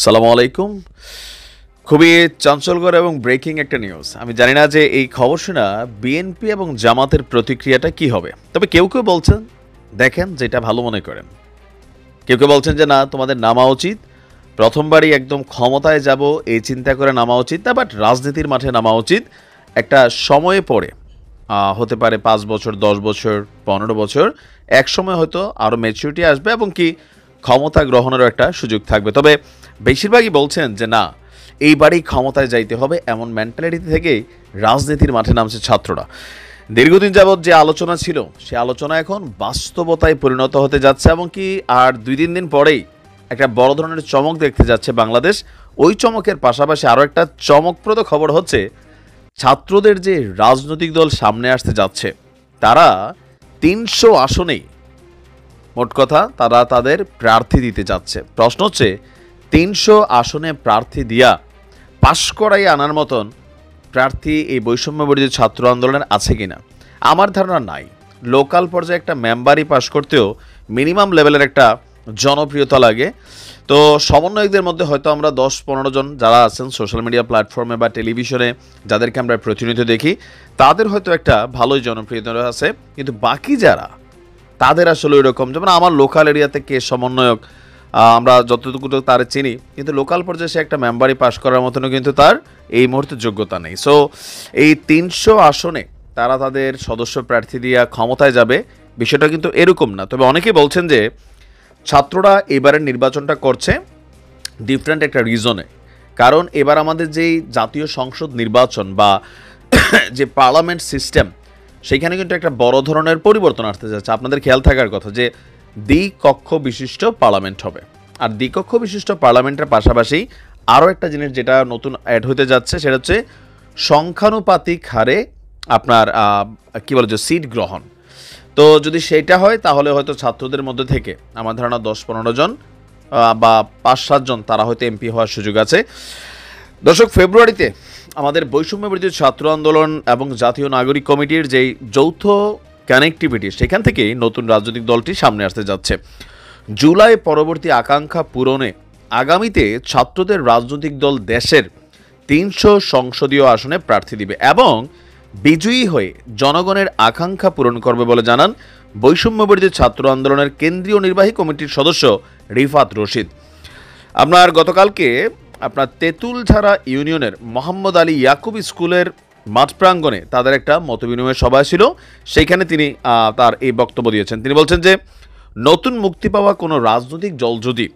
সালামু আলাইকুম। খুবই চাঞ্চল্যকর এবং ব্রেকিং একটা নিউজ। আমি জানি না যে এই খবর শুনে বিএনপি এবং জামাতের প্রতিক্রিয়াটা কি হবে। তবে কেউ কেউ বলছেন দেখেন যেটা ভালো মনে করেন। কেউ কেউ বলছেন যে না তোমাদের নামা উচিত, প্রথমবারই একদম ক্ষমতায় যাব এই চিন্তা করে নামা উচিত না, বাট রাজনীতির মাঠে নামা উচিত একটা সময়ে পড়ে। হতে পারে ৫ বছর, ১০ বছর, ১৫ বছর, এক সময় হয়তো আরও ম্যাচুরিটি আসবে এবং কি ক্ষমতা গ্রহণেরও একটা সুযোগ থাকবে। তবে বেশিরভাগই বলছেন যে না, এইবারই ক্ষমতায় যাইতে হবে এমন মেন্টালিটি থেকেই রাজনীতির মাঠে নামছে ছাত্ররা। দীর্ঘদিন যাবৎ যে আলোচনা ছিল সে আলোচনা এখন বাস্তবতায় পরিণত হতে যাচ্ছে এবং কি আর ২-৩ দিন পরেই একটা বড় ধরনের চমক দেখতে যাচ্ছে বাংলাদেশ। ওই চমকের পাশাপাশি আরও একটা চমকপ্রদ খবর হচ্ছে ছাত্রদের যে রাজনৈতিক দল সামনে আসতে যাচ্ছে তারা ৩০০ আসনেই মোট কথা তারা তাদের প্রার্থী দিতে যাচ্ছে। প্রশ্ন হচ্ছে ৩০০ আসনে প্রার্থী দিয়া পাশ করাই আনার মতন প্রার্থী এই বৈষম্য বিরোধী ছাত্র আন্দোলনের আছে কিনা। আমার ধারণা নাই। লোকাল পর্যায়ে একটা মেম্বারই পাশ করতেও মিনিমাম লেভেলের একটা জনপ্রিয়তা লাগে। তো সমন্বয়কদের মধ্যে হয়তো আমরা ১০-১৫ জন যারা আছেন সোশ্যাল মিডিয়া প্ল্যাটফর্মে বা টেলিভিশনে যাদেরকে আমরা প্রতিনিয়ত দেখি তাদের হয়তো একটা ভালোই জনপ্রিয়তা আছে, কিন্তু বাকি যারা তাদের আসলে ওইরকম, যেমন আমার লোকাল এরিয়াতে কে সমন্বয়ক আমরা যতটুকু তার চিনি, কিন্তু লোকাল পর্যায়ে সে একটা মেম্বারই পাশ করার মতনও কিন্তু তার এই মুহূর্তে যোগ্যতা নেই। সো এই ৩০০ আসনে তারা তাদের সদস্য প্রার্থী দিয়ে ক্ষমতায় যাবে, বিষয়টা কিন্তু এরকম না। তবে অনেকেই বলছেন যে ছাত্ররা এবারের নির্বাচনটা করছে ডিফারেন্ট একটা রিজনে, কারণ এবার আমাদের যেই জাতীয় সংসদ নির্বাচন বা যে পার্লামেন্ট সিস্টেম সেখানে কিন্তু একটা বড় ধরনের পরিবর্তন আসতে যাচ্ছে। আপনাদের খেয়াল থাকার কথা যে দ্বিকক্ষ বিশিষ্ট পার্লামেন্ট হবে, আর দ্বিকক্ষ বিশিষ্ট পার্লামেন্টের পাশাপাশি আরও একটা জিনিস যেটা নতুন অ্যাড হতে যাচ্ছে সেটা হচ্ছে সংখ্যানুপাতিক হারে আপনার কী বলে যে সিট গ্রহণ। তো যদি সেটা হয় তাহলে হয়তো ছাত্রদের মধ্যে থেকে আমার ধারণা ১০-১৫ জন বা ৫-৭ জন তারা হয়তো এমপি হওয়ার সুযোগ আছে। দর্শক, ফেব্রুয়ারিতে আমাদের বৈষম্য বিরোধী ছাত্র আন্দোলন এবং জাতীয় নাগরিক কমিটির যেই যৌথ কানেক্টিভিটি সেখান থেকেই নতুন রাজনৈতিক দলটি সামনে আসতে যাচ্ছে। জুলাই পরবর্তী আকাঙ্ক্ষা পূরণে আগামীতে ছাত্রদের রাজনৈতিক দল দেশের ৩০০ সংসদীয় আসনে প্রার্থী দিবে এবং বিজয়ী হয়ে জনগণের আকাঙ্ক্ষা পূরণ করবে বলে জানান বৈষম্য বিরোধী ছাত্র আন্দোলনের কেন্দ্রীয় নির্বাহী কমিটির সদস্য রিফাত রশিদ। আপনার গতকালকে আপনার তেঁতুলঝাড়া ইউনিয়নের মোহাম্মদ আলী ইয়াকুব স্কুলের মাঠ প্রাঙ্গণে তাদের একটা মতবিনিময় সভা ছিল, সেইখানে তিনি তার এই বক্তব্য দিয়েছেন। তিনি বলছেন যে নতুন মুক্তি পাওয়া কোনো রাজনৈতিক দল যদি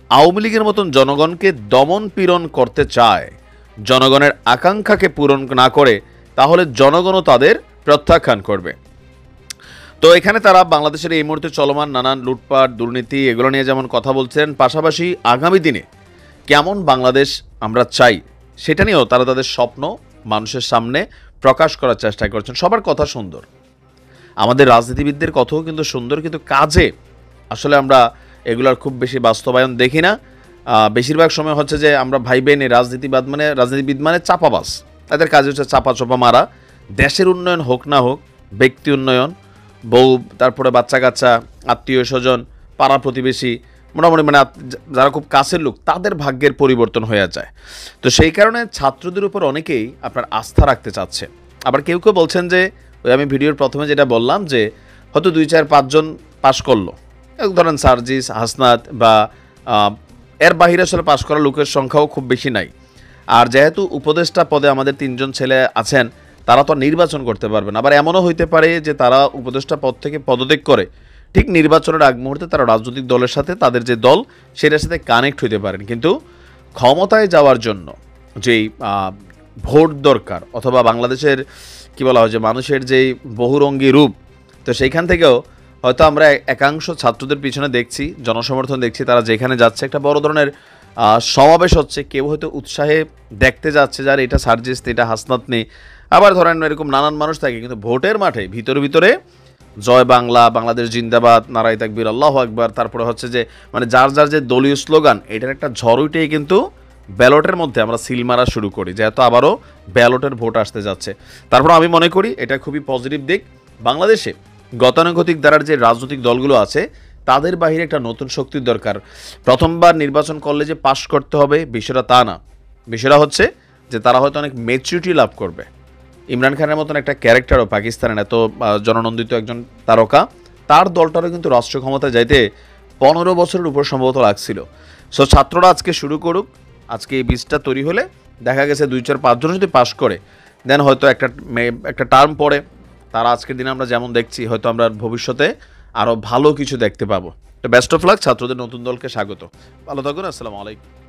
আওয়ামী লীগের মতন জনগণকে দমন পীড়ন করতে চায়, জনগণের আকাঙ্ক্ষাকে পূরণ না করে, তাহলে জনগণও তাদের প্রত্যাখ্যান করবে। তো এখানে তারা বাংলাদেশের এই মুহূর্তে চলমান নানান লুটপাট দুর্নীতি এগুলো নিয়ে যেমন কথা বলছেন, পাশাপাশি আগামী দিনে কেমন বাংলাদেশ আমরা চাই সেটা নিয়েও তারা তাদের স্বপ্ন মানুষের সামনে প্রকাশ করার চেষ্টা করছেন। সবার কথা সুন্দর, আমাদের রাজনীতিবিদদের কথাও কিন্তু সুন্দর, কিন্তু কাজে আসলে আমরা এগুলোর খুব বেশি বাস্তবায়ন দেখি না। বেশিরভাগ সময় হচ্ছে যে আমরা ভাইবেন এই রাজনীতিবিদ মানে চাপাবাজ, তাদের কাজ হচ্ছে চাপা চোপা মারা। দেশের উন্নয়ন হোক না হোক, ব্যক্তি উন্নয়ন, বউ, তারপরে বাচ্চা কাচ্চা, আত্মীয় স্বজন, পাড়া প্রতিবেশী, মোটামুটি মানে যারা খুব কাছের লোক তাদের ভাগ্যের পরিবর্তন হয়ে যায়। তো সেই কারণে ছাত্রদের উপর অনেকেই আপনার আস্থা রাখতে চাচ্ছে। আবার কেউ কেউ বলছেন যে ওই আমি ভিডিওর প্রথমে যেটা বললাম যে হয়তো ২-৪-৫ জন পাশ করলো, ধরেন সার্জিস, হাসনাত বা এর বাহিরে আসলে পাশ করা লোকের সংখ্যাও খুব বেশি নাই। আর যেহেতু উপদেষ্টা পদে আমাদের ৩ জন ছেলে আছেন, তারা তো নির্বাচন করতে পারবে না। আবার এমনও হইতে পারে যে তারা উপদেষ্টা পদ থেকে পদত্যাগ করে ঠিক নির্বাচনের আগ মুহূর্তে তারা রাজনৈতিক দলের সাথে তাদের যে দল সেটার সাথে কানেক্ট হইতে পারেন। কিন্তু ক্ষমতায় যাওয়ার জন্য যেই ভোট দরকার, অথবা বাংলাদেশের কি বলা হয় যে মানুষের যেই বহুরঙ্গী রূপ, তো সেইখান থেকেও হয়তো আমরা একাংশ ছাত্রদের পিছনে দেখছি, জনসমর্থন দেখছি, তারা যেখানে যাচ্ছে একটা বড় ধরনের সমাবেশ হচ্ছে, কেউ হয়তো উৎসাহে দেখতে যাচ্ছে যার এটা সার্জিস, এটা হাসনাত নেই, আবার ধরেন এরকম নানান মানুষ থাকে, কিন্তু ভোটের মাঠে ভিতরে জয় বাংলা, বাংলাদেশ জিন্দাবাদ, নারায়ে তাকবীর, আল্লাহু আকবার, তারপরে হচ্ছে যে মানে যার যার যে দলীয় স্লোগান এটার একটা ঝড় উঠেই কিন্তু ব্যালটের মধ্যে আমরা সিল মারা শুরু করি, যেহেতু আবারও ব্যালটের ভোট আসতে যাচ্ছে। তারপর আমি মনে করি এটা খুবই পজিটিভ দিক। বাংলাদেশে গতানুগতিক ধারার যে রাজনৈতিক দলগুলো আছে তাদের বাহিরে একটা নতুন শক্তির দরকার। প্রথমবার নির্বাচন করলে যে পাশ করতে হবে বিষয়টা তা না। বিষয়টা হচ্ছে যে তারা হয়তো অনেক ম্যাচুরিটি লাভ করবে। ইমরান খানের মতন একটা ক্যারেক্টারও পাকিস্তানের এত জননন্দিত একজন তারকা, তার দলটারও কিন্তু রাষ্ট্র ক্ষমতায় যাইতে 15 বছরের উপর সম্ভবত লাগছিল। সো ছাত্ররা আজকে শুরু করুক, আজকে এই বীজটা তৈরি হলে দেখা গেছে 2, 4, 5 জন যদি পাশ করে দেন হয়তো একটা টার্ম পরে তারা আজকের দিনে আমরা যেমন দেখছি হয়তো আমরা ভবিষ্যতে আরও ভালো কিছু দেখতে পাবো। তো বেস্ট অফ লাক, ছাত্রদের নতুন দলকে স্বাগত। ভালো থাকুন, আসসালামু আলাইকুম।